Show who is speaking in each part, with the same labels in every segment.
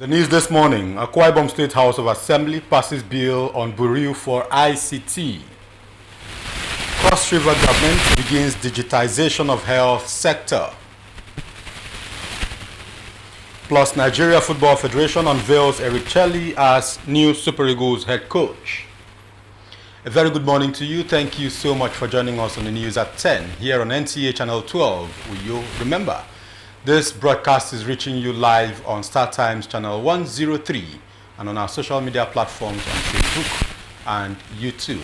Speaker 1: The news this morning, Akwa Ibom State House of Assembly passes bill on Buriu for ICT. Cross River government begins digitization of health sector. Plus, Nigeria Football Federation unveils Eric Chelle as new Super Eagles head coach. A very good morning to you. Thank you so much for joining us on the news at 10 here on NTA Channel 12. Will you remember? This broadcast is reaching you live on StarTimes Channel 103 and on our social media platforms on Facebook and YouTube.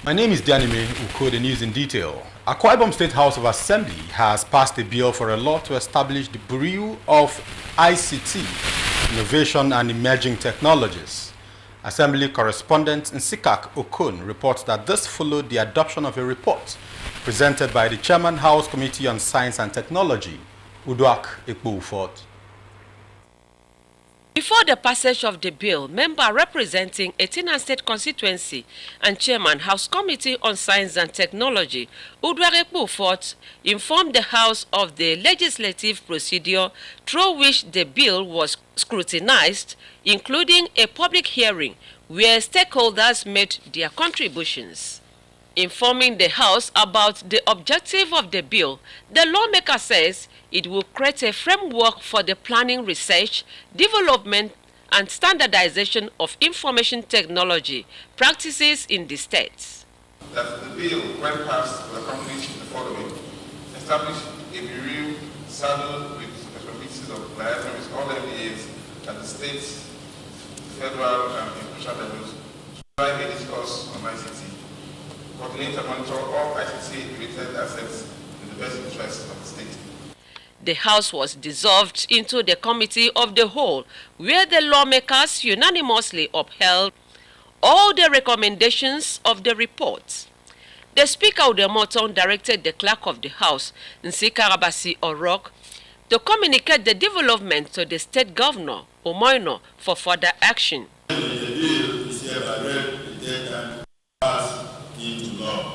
Speaker 1: My name is Dianime Uko, the news in detail. Akwa Ibom State House of Assembly has passed a bill for a law to establish the Bureau of ICT, Innovation and Emerging Technologies. Assembly correspondent Nsikak Okun reports that this followed the adoption of a report presented by the Chairman House Committee on Science and Technology, Uduak Ekpo-Ufot.
Speaker 2: Before the passage of the bill, member representing Etina State Constituency and Chairman House Committee on Science and Technology, Uduak Ekpo-Ufot, informed the House of the legislative procedure through which the bill was scrutinized, including a public hearing where stakeholders made their contributions. Informing the House about the objective of the bill, the lawmaker says it will create a framework for the planning, research, development, and standardization of information technology practices in the states.
Speaker 3: That the bill, when passed, will accomplish the following: establish a bureau saddled with capabilities of liaison with all MDAs at the state, federal, and provincial levels to drive a discourse on ICT. Coordinate and monitor all ICT-related assets in the best interest of the state.
Speaker 2: The House was dissolved into the Committee of the Whole, where the lawmakers unanimously upheld all the recommendations of the report. The Speaker Udemoton directed the Clerk of the House, Nsikarabasi Orok, to communicate the development to the State Governor, Umoino, for further action.
Speaker 4: The bill is hereby read, rejected, and passed into law.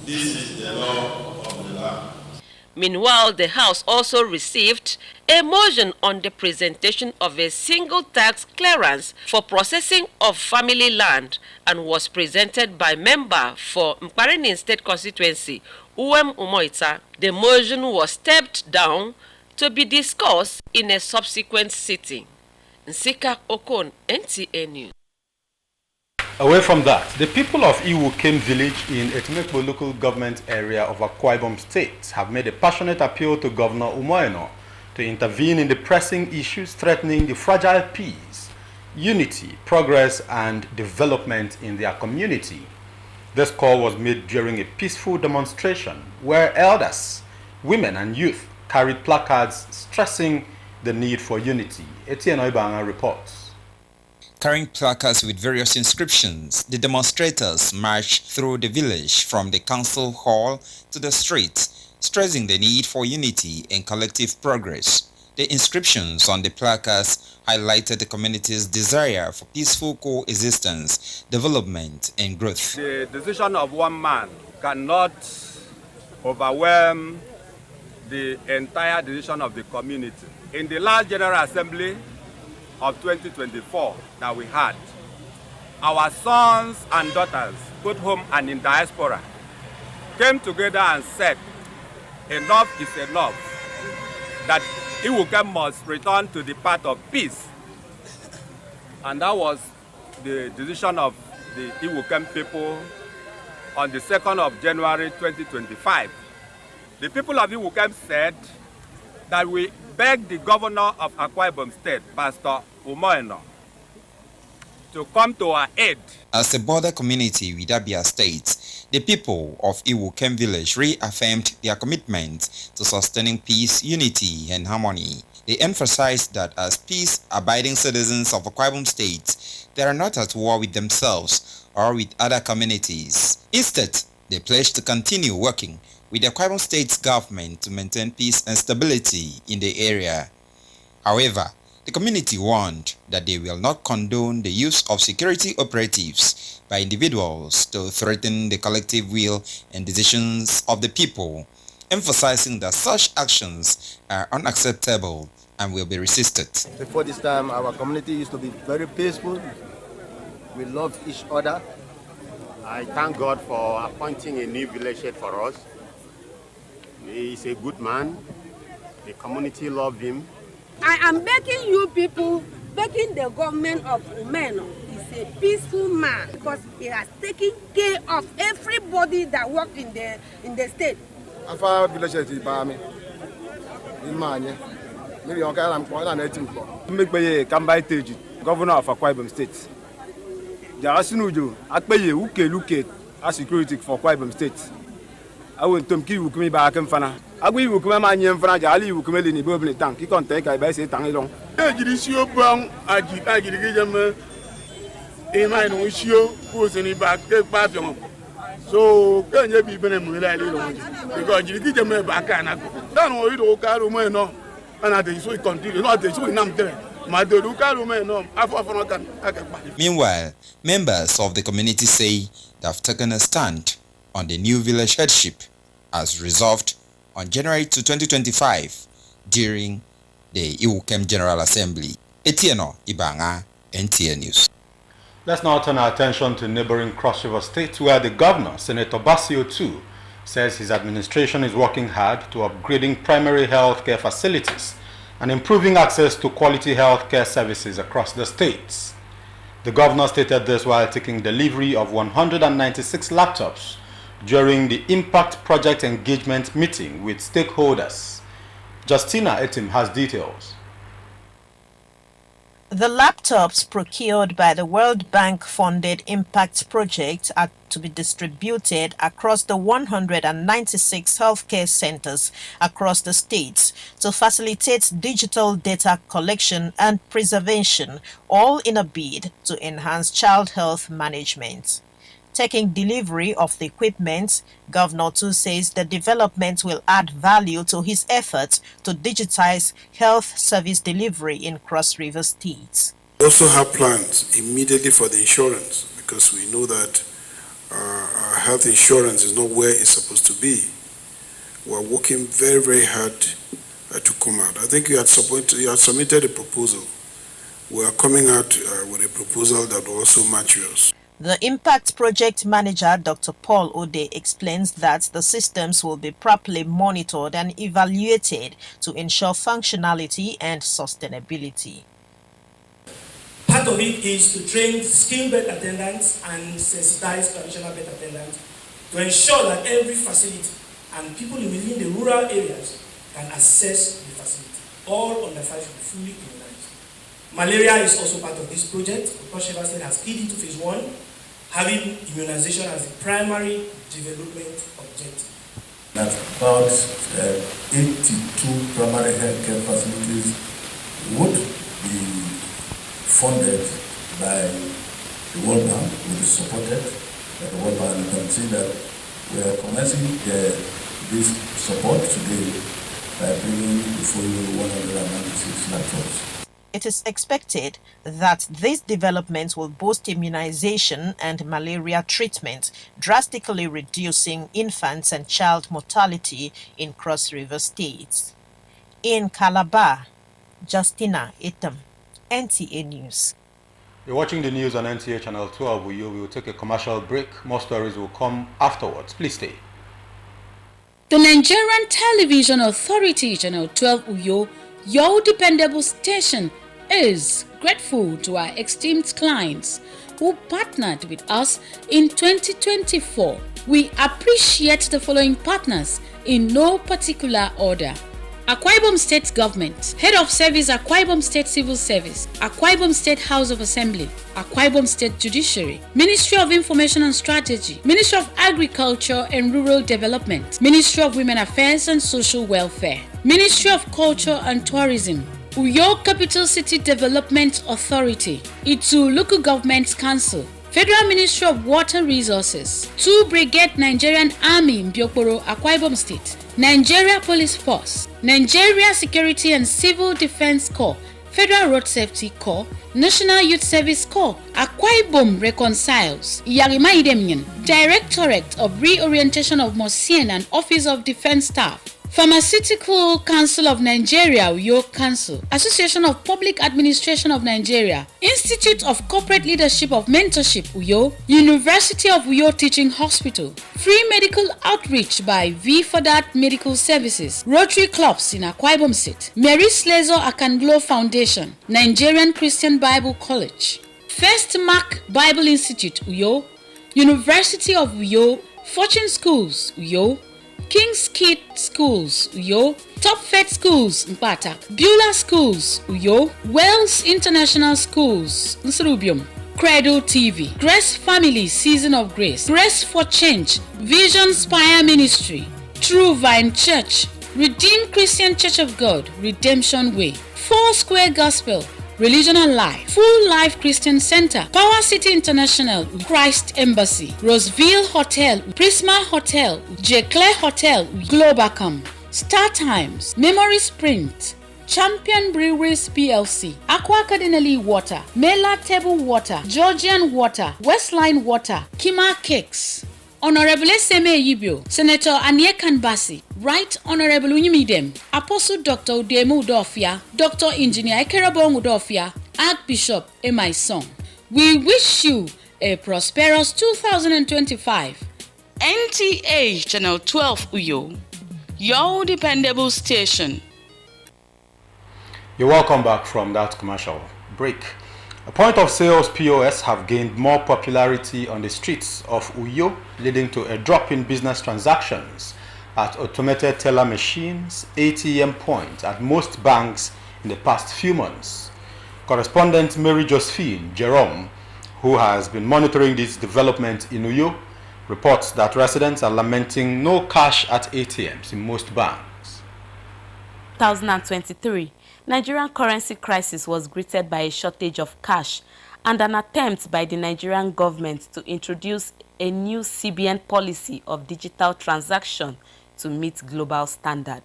Speaker 4: This is the law of the land.
Speaker 2: Meanwhile, the House also received a motion on the presentation of a single tax clearance for processing of family land and was presented by member for Mkparenin State Constituency, Uwem Umoita. The motion was stepped down to be discussed in a subsequent sitting. Nsikak Okon, NTA News.
Speaker 1: Away from that, the people of Iwukem village in Etimekbo local government area of Akwa Ibom State have made a passionate appeal to Governor Umoino to intervene in the pressing issues threatening the fragile peace, unity, progress, and development in their community. This call was made during a peaceful demonstration where elders, women, and youth carried placards stressing the need for unity. Etienne Oibanga reports.
Speaker 5: Carrying placards with various inscriptions, the demonstrators marched through the village from the council hall to the street, stressing the need for unity and collective progress. The inscriptions on the placards highlighted the community's desire for peaceful coexistence, development, and growth.
Speaker 6: The decision of one man cannot overwhelm the entire decision of the community. In the last General Assembly of 2024 that we had, our sons and daughters, both home and in diaspora, came together and said, enough is enough, that Iwukem must return to the path of peace. And that was the decision of the Iwukem people on the 2nd of January 2025. The people of Iwukem said that we beg the governor of Akwa Ibom State, Pastor Umoino, to come to our aid.
Speaker 5: As a border community with Abia State, the people of Iwukem village reaffirmed their commitment to sustaining peace, unity, and harmony. They emphasized that as peace-abiding citizens of Akwa Ibom State, they are not at war with themselves or with other communities. Instead, they pledged to continue working with the Akwa Ibom State government to maintain peace and stability in the area. However, the community warned that they will not condone the use of security operatives by individuals to threaten the collective will and decisions of the people, emphasizing that such actions are unacceptable and will be resisted.
Speaker 7: Before this time, our community used to be very peaceful. We loved each other.
Speaker 8: I thank God for appointing a new village head for us. He is a good man. The community love him.
Speaker 9: I am begging you people, begging the government of Umeno. He's a peaceful man because he has taken care of everybody that worked in the state.
Speaker 7: Our village head is Bami.
Speaker 6: Governor of Akwa Ibom State. Jarasinujo, Akpeye, Uke, Luke, as security for Akwa Ibom State. I will to kill you back and Fana. I will come and Fana, Ali, you come in the Bobble tank. He can't take I say Tangilong.
Speaker 4: Agirishio Brown, Agirigam, a man which you who's in the back, take part of. So, can you be Benemuela? Because you get them back and I don't know it all, Carumeno, and I think so it continues, not the two in there.
Speaker 5: Meanwhile, members of the community say they have taken a stand on the new village headship as resolved on January 2, 2025 during the Iwukem General Assembly. Etieno Ibanga, NTA News.
Speaker 1: Let's now turn our attention to neighboring Cross River State, where the governor, Senator Basio II, says his administration is working hard to upgrading primary health care facilities and improving access to quality health care services across the states. The governor stated this while taking delivery of 196 laptops during the Impact Project Engagement meeting with stakeholders. Justina Etim has details.
Speaker 10: The laptops procured by the World Bank-funded Impact Project are to be distributed across the 196 healthcare centers across the states to facilitate digital data collection and preservation, all in a bid to enhance child health management. Taking delivery of the equipment, Governor Tu says the development will add value to his efforts to digitize health service delivery in Cross River State.
Speaker 11: We also have plans immediately for the insurance because we know that our health insurance is not where it's supposed to be. We're working very, very hard to come out. I think you had submitted a proposal. We are coming out with a proposal that will also match yours.
Speaker 10: The Impact Project Manager, Dr. Paul Ode, explains that the systems will be properly monitored and evaluated to ensure functionality and sustainability.
Speaker 12: Part of it is to train skilled bed attendants and sensitize traditional bed attendants to ensure that every facility and people within the rural areas can access the facility. All on the site should be fully immunized. Malaria is also part of this project. The Cross River State has keyed into phase 1, having immunization as the primary development objective.
Speaker 13: That's about 82 primary healthcare facilities would be funded by the World Bank, will be supported by the World Bank. You can see that we are commencing this support today by bringing before you 196 laptops.
Speaker 10: It is expected that these developments will boost immunization and malaria treatment, drastically reducing infants and child mortality in Cross River State. In Calabar, Justina Etam, NTA News.
Speaker 1: You're watching the news on NTA Channel 12. We will take a commercial break. More stories will come afterwards. Please stay.
Speaker 14: The Nigerian Television Authority, Channel 12 Uyo, your dependable station, is grateful to our esteemed clients who partnered with us in 2024. We appreciate the following partners in no particular order: Akwa Ibom State Government, Head of Service Akwa Ibom State Civil Service, Akwa Ibom State House of Assembly, Akwa Ibom State Judiciary, Ministry of Information and Strategy, Ministry of Agriculture and Rural Development, Ministry of Women Affairs and Social Welfare, Ministry of Culture and Tourism, Uyo Capital City Development Authority, Itu Local Government Council, Federal Ministry of Water Resources, 2 Brigade Nigerian Army Mbiokporo, Akwa Ibom State, Nigeria Police Force, Nigeria Security and Civil Defense Corps, Federal Road Safety Corps, National Youth Service Corps, Akwa Ibom Reconciles, Yarima Idemien, Directorate of Reorientation of Mosien and Office of Defense Staff, Pharmaceutical Council of Nigeria, Uyo Council, Association of Public Administration of Nigeria, Institute of Corporate Leadership of Mentorship, Uyo, University of Uyo Teaching Hospital, free medical outreach by V for That Medical Services, Rotary Clubs in Akwa Ibom State, Mary Slessor Akanglo Foundation, Nigerian Christian Bible College, First Mark Bible Institute, Uyo, University of Uyo, Fortune Schools, Uyo, King's Kid Schools, Uyo, Top Fed Schools, Mpatak, Beulah Schools, Uyo, Wells International Schools, Nsurubium, Credo TV, Grace Family Season of Grace, Grace for Change, Vision Spire Ministry, True Vine Church, Redeemed Christian Church of God, Redemption Way, Four Square Gospel, Religion and Life, Full Life Christian Center, Power City International, Christ Embassy, Roseville Hotel, Prisma Hotel, J. Claire Hotel, Globacom, Star Times, Memory Sprint, Champion Breweries PLC, Aqua Cardinali Water, Mela Table Water, Georgian Water, Westline Water, Kima Cakes, Honorable Seme Yibio, Senator Anye Kanbasi, Right Honorable Unyimidem, Apostle Dr. Udemu Udofia, Dr. Engineer Ekerabong Udofia, Archbishop Emaison. We wish you a prosperous 2025.
Speaker 15: NTA Channel 12 Uyo, your dependable station.
Speaker 1: You're welcome back from that commercial break. A point of sales POS have gained more popularity on the streets of Uyo, leading to a drop in business transactions at automated teller machines, ATM points at most banks in the past few months. Correspondent Mary Josephine Jerome, who has been monitoring this development in Uyo, reports that residents are lamenting no cash at ATMs in most banks.
Speaker 16: 2023. Nigerian currency crisis was greeted by a shortage of cash and an attempt by the Nigerian government to introduce a new CBN policy of digital transaction to meet global standard.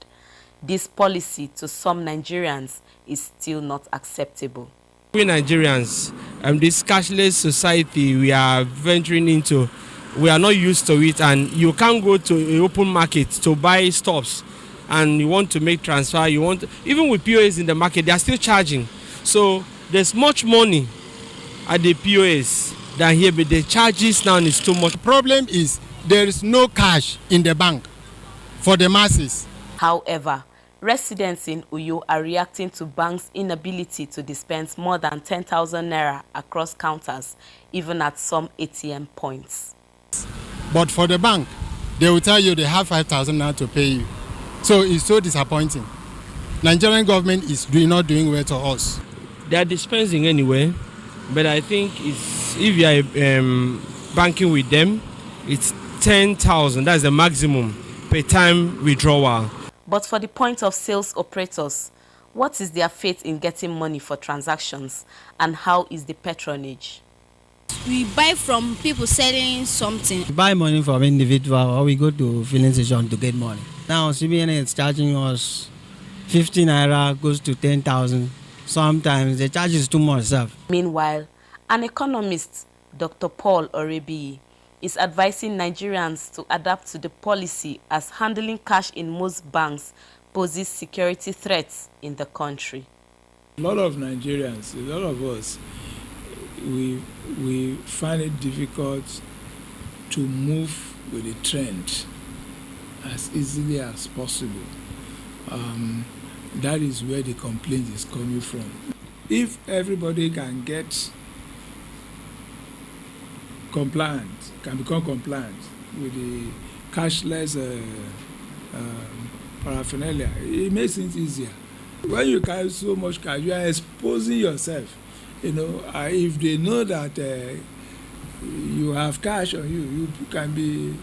Speaker 16: This policy to some Nigerians is still not acceptable.
Speaker 17: We Nigerians, this cashless society we are venturing into, we are not used to it, and you can't go to an open market to buy stuffs and you want to make transfer, even with POS in the market, they are still charging. So there's much money at the POS than here, but the charges now is too much.
Speaker 18: The problem is there is no cash in the bank for the masses.
Speaker 16: However, residents in Uyo are reacting to banks' inability to dispense more than 10,000 naira across counters, even at some ATM points.
Speaker 18: But for the bank, they will tell you they have 5,000 naira to pay you. So it's so disappointing. Nigerian government is not doing well to us.
Speaker 17: They are dispensing anyway, but I think if you are banking with them, it's 10,000. That's the maximum per time withdrawal.
Speaker 16: But for the point of sales operators, what is their fate in getting money for transactions, and how is the patronage?
Speaker 19: We buy from people selling something.
Speaker 20: We buy money from individual, or we go to filling station to get money. Now CBN is charging us 50 naira goes to 10,000. Sometimes the charge is too much.
Speaker 16: Meanwhile, an economist, Dr. Paul Orebi, is advising Nigerians to adapt to the policy as handling cash in most banks poses security threats in the country.
Speaker 21: A lot of Nigerians, a lot of us, we find it difficult to move with the trend as easily as possible. That is where the complaint is coming from. If everybody can get compliant, can become compliant with the cashless paraphernalia, it makes it easier. When you carry so much cash, you are exposing yourself. If they know that you have cash on you, you can be,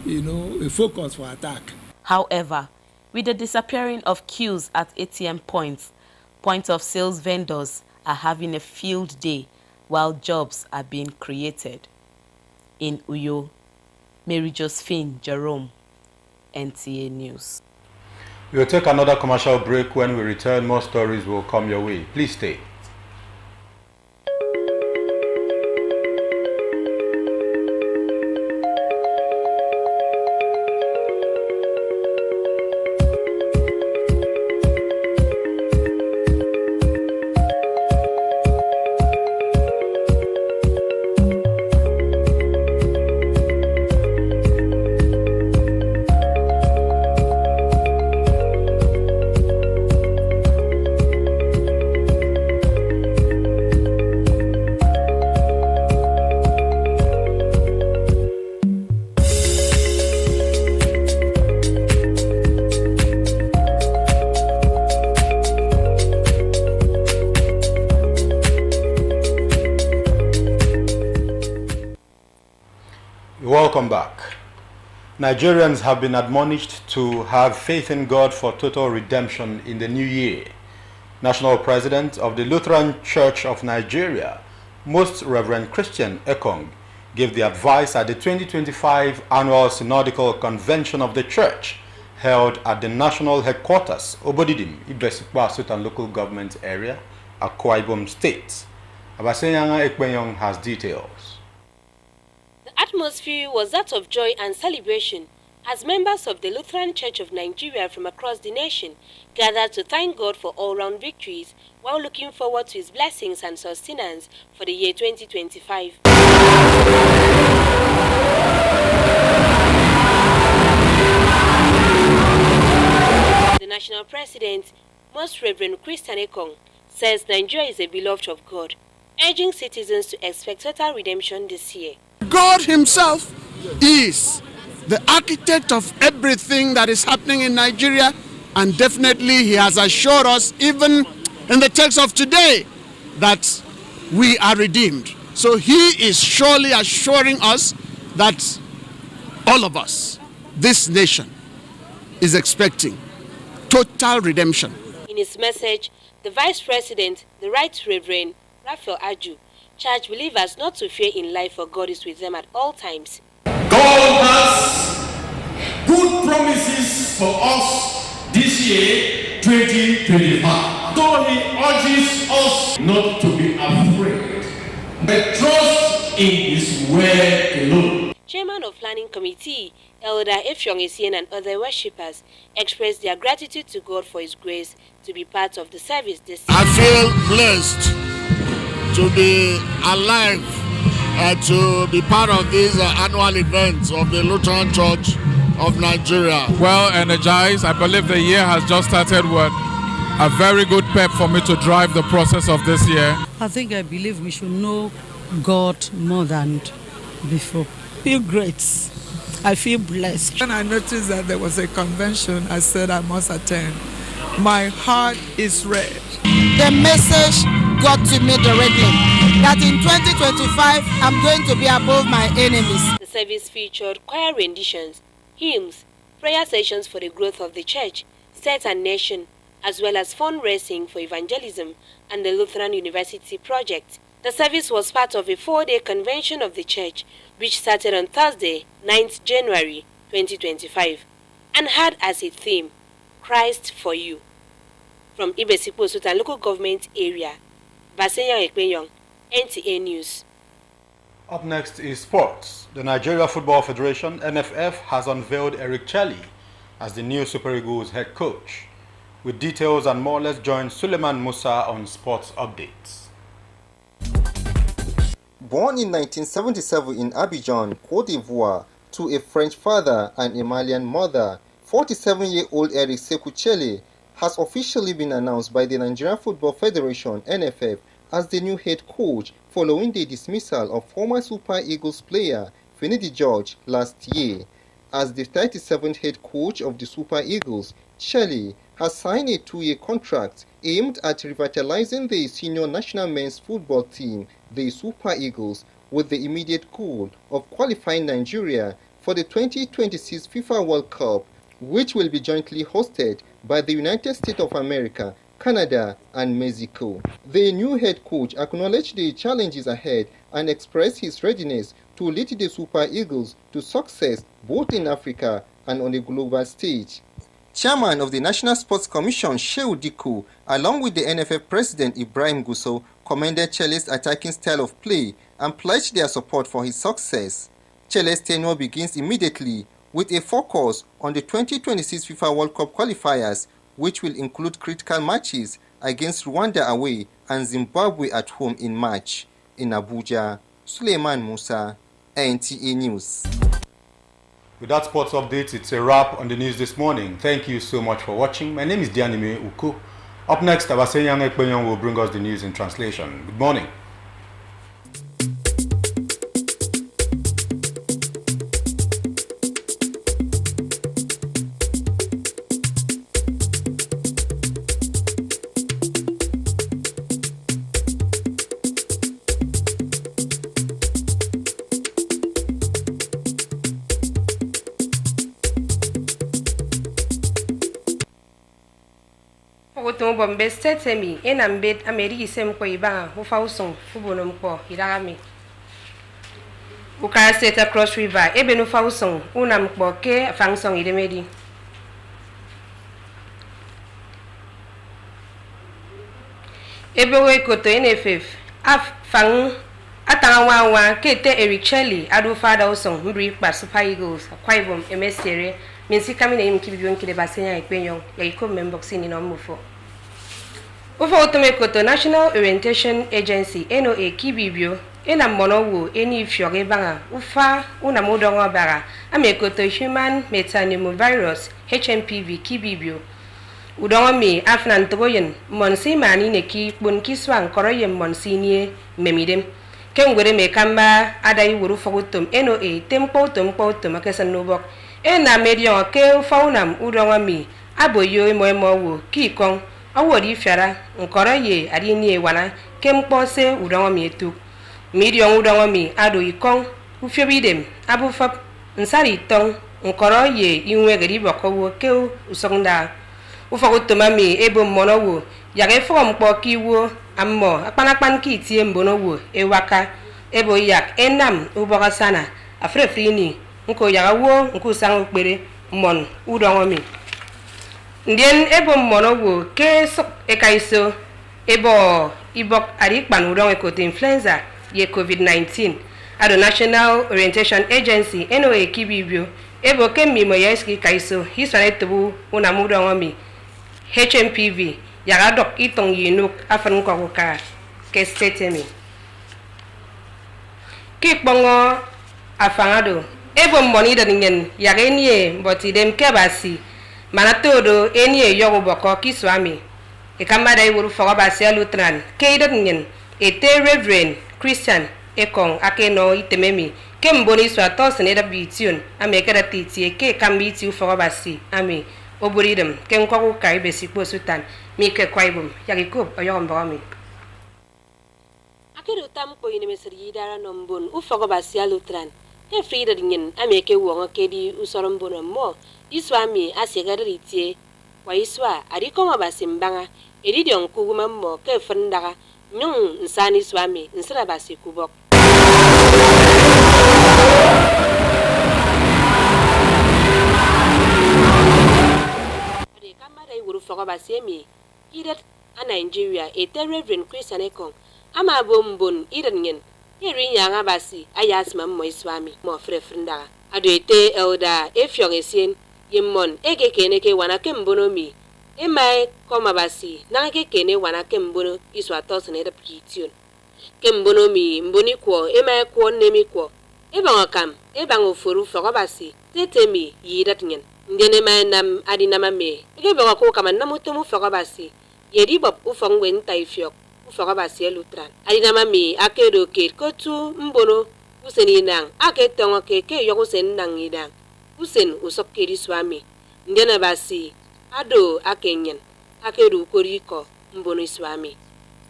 Speaker 21: a focus for attack.
Speaker 16: However, with the disappearing of queues at ATM points, point of sales vendors are having a field day while jobs are being created. In Uyo, Mary Josephine Jerome, NTA News.
Speaker 1: We'll take another commercial break. When we return, more stories will come your way. Please stay. Welcome back. Nigerians have been admonished to have faith in God for total redemption in the new year. National President of the Lutheran Church of Nigeria, Most Reverend Christian Ekong, gave the advice at the 2025 Annual Synodical Convention of the Church held at the national headquarters, Obodidim, Ibesikwa Sultan Local Government Area, Akwa Ibom State. Abasenyanga Ekpenyong has details.
Speaker 3: The atmosphere was that of joy and celebration as members of the Lutheran Church of Nigeria from across the nation gathered to thank God for all-round victories while looking forward to His blessings and sustenance for the year 2025. The national president, Most Reverend Christian Ekong, says Nigeria is a beloved of God, urging citizens to expect total redemption this year.
Speaker 22: God Himself is the architect of everything that is happening in Nigeria, and definitely He has assured us, even in the text of today, that we are redeemed. So He is surely assuring us that all of us, this nation, is expecting total redemption.
Speaker 3: In his message, the Vice President, the Right Reverend Raphael Aju, charged believers not to fear in life, for God is with them at all times.
Speaker 23: God has good promises for us this year, 2025. So He urges us not to be afraid, but trust in His word alone.
Speaker 3: Chairman of Planning Committee, Elder Efyong Esien, and other worshippers expressed their gratitude to God for His grace to be part of the service this year.
Speaker 22: I feel blessed to be alive and to be part of this annual event of the Lutheran Church of Nigeria.
Speaker 24: Well energized. I believe the year has just started with a very good pep for me to drive the process of this year.
Speaker 25: I believe we should know God more than before. I feel great. I feel blessed.
Speaker 21: When I noticed that there was a convention, I said I must attend. My heart is red.
Speaker 26: The message got to me directly that in 2025 I'm going to be above my enemies.
Speaker 3: The service featured choir renditions, hymns, prayer sessions for the growth of the church, state and nation, as well as fundraising for evangelism and the Lutheran University project. The service was part of a 4-day convention of the church, which started on Thursday, 9th January 2025, and had as a theme, Christ for You. From Ibesikwa Sultan Local Government Area, Basenyang Ekpenyong, NTA News.
Speaker 1: Up next is sports. The Nigeria Football Federation, NFF, has unveiled Eric Chelle as the new Super Eagles head coach. With details and more, let's join Suleiman Musa on Sports Updates.
Speaker 27: Born in 1977 in Abidjan, Cote d'Ivoire, to a French father and a Malian mother, 47-year-old Eric Sekou Chelle has officially been announced by the Nigeria Football Federation, NFF, as the new head coach following the dismissal of former Super Eagles player Finidi George last year. As the 37th head coach of the Super Eagles, Chelle has signed a 2-year contract aimed at revitalizing the senior national men's football team, the Super Eagles, with the immediate goal of qualifying Nigeria for the 2026 FIFA World Cup, which will be jointly hosted by the United States of America, Canada, and Mexico. The new head coach acknowledged the challenges ahead and expressed his readiness to lead the Super Eagles to success both in Africa and on a global stage. Chairman of the National Sports Commission, Shehu Dikko, along with the NFF President Ibrahim Gusso, commended Chelle's attacking style of play and pledged their support for his success. Chelle's tenure begins immediately with a focus on the 2026 FIFA World Cup qualifiers, which will include critical matches against Rwanda away and Zimbabwe at home in March. In Abuja, Suleiman Musa, NTA News.
Speaker 1: With that sports update, it's a wrap on the news this morning. Thank you so much for watching. My name is Dianime Uku. Up next, Abasenyang Ekpenyong will bring us the news in translation. Good morning.
Speaker 2: to bombe setemi ena mbed ameri isem ko ibanga ufa usong fubono mko iragami uka seta cross river ebe no fa usong una mko ke fangsong idemedi ebe we koto NFF af fang atanwa kete Eric Chelly adu fada usong mbri pa Super Eagles kwaibom emesere minsi kami na imkibiyo nkide basenya ikpenyo ya iko memboxi ni nomufo ufa otome koto National Orientation Agency NOA kibibio ena monowo eni fiore banga ufa una modongo bara amekoto human metapneumovirus HMPV kibibio udongo mi afnan togoyen monsi mani neki bon kiswan koroyen monsi nie memidem kengwere me kamba adai wuru fogotom NOA tempo akesan nobok ena medion ke faunam udongo mi aboyo mo kikong awori fiara nkoroye adini wana kempose udongo mi etuk medion udongo mi ado ikong ufiobidem abufa nsari tong nkoroye inwe gari bokowo ke usongda ufogotoma mi ebo monowo yage fom kpo kiwo ammo akpanakpan ki tie mbonowo ewaka ebo yak enam uboga sana afrefrini nko yagawo nko sang ukpere mon udongo mi ndien ebo monowo ke sok ekaiso ebo ibok arikpan udongo ekote influenza ye COVID-19 ado National Orientation Agency NOA kibibio ebo kemi moyeski kaiso hisane tubu unamudongo mi HMPV yaga dok itong yinuk afan ko ka ke setemi ki bongo afangado ebo moni da ningen yaga nie mboti dem kebasi manatodo enie yogo boko kiswami e kamada iwuru foga basi alutran ke ida ningen ete Reverend Christian ekong akeno itememi ke mboni swato seneda bition amekera titie ke kambiti ufoga basi ami oburidem ken ko kai besikpo sutan mi ke kwaibum yagikop oyom bawami
Speaker 3: akeru tam ko ine mesri dara nombon ufogo basia lutran he frida dingen ameke wongo kedi usorom bono mo iswami asegaritie wa iswa ariko mabasimbanga edidion kuguma mo ke fandaga nyung nsani swami nsra basikubok wuru fogo basemi idet a Nigeria ete Reverend Christian Ekong ama bombon irengen iri nyanga basi ayasma mo iswami mo frefrinda ado ete elda efiogesien yemmon ege keneke wana kembonomi emai koma basi na ege kene wana kembono iswa tosne de pition kembonomi mboni kwo emai kwo nemi kwo ebangakam ebango foru fogo basi tetemi yidat ngen ndene manam adinama me ege baga ko kama namuto mu foga basi yedi bob ufongwe ntaifiok ufoga basi elutran adinama me akedo ke kotu mbono useni nang aketongo ke yogo sen nang idang usen usokeri swami ndene basi ado akenyen akedo koriko mbono swami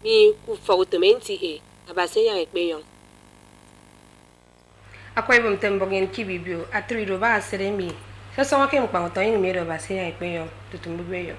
Speaker 3: mi ku fogotomenti abase yang ekpeyon
Speaker 2: akoy bum tembogen kibibio atrido ba seremi sasa wake mkwango to yin mero ba se ya ipeyo tutumbubeyo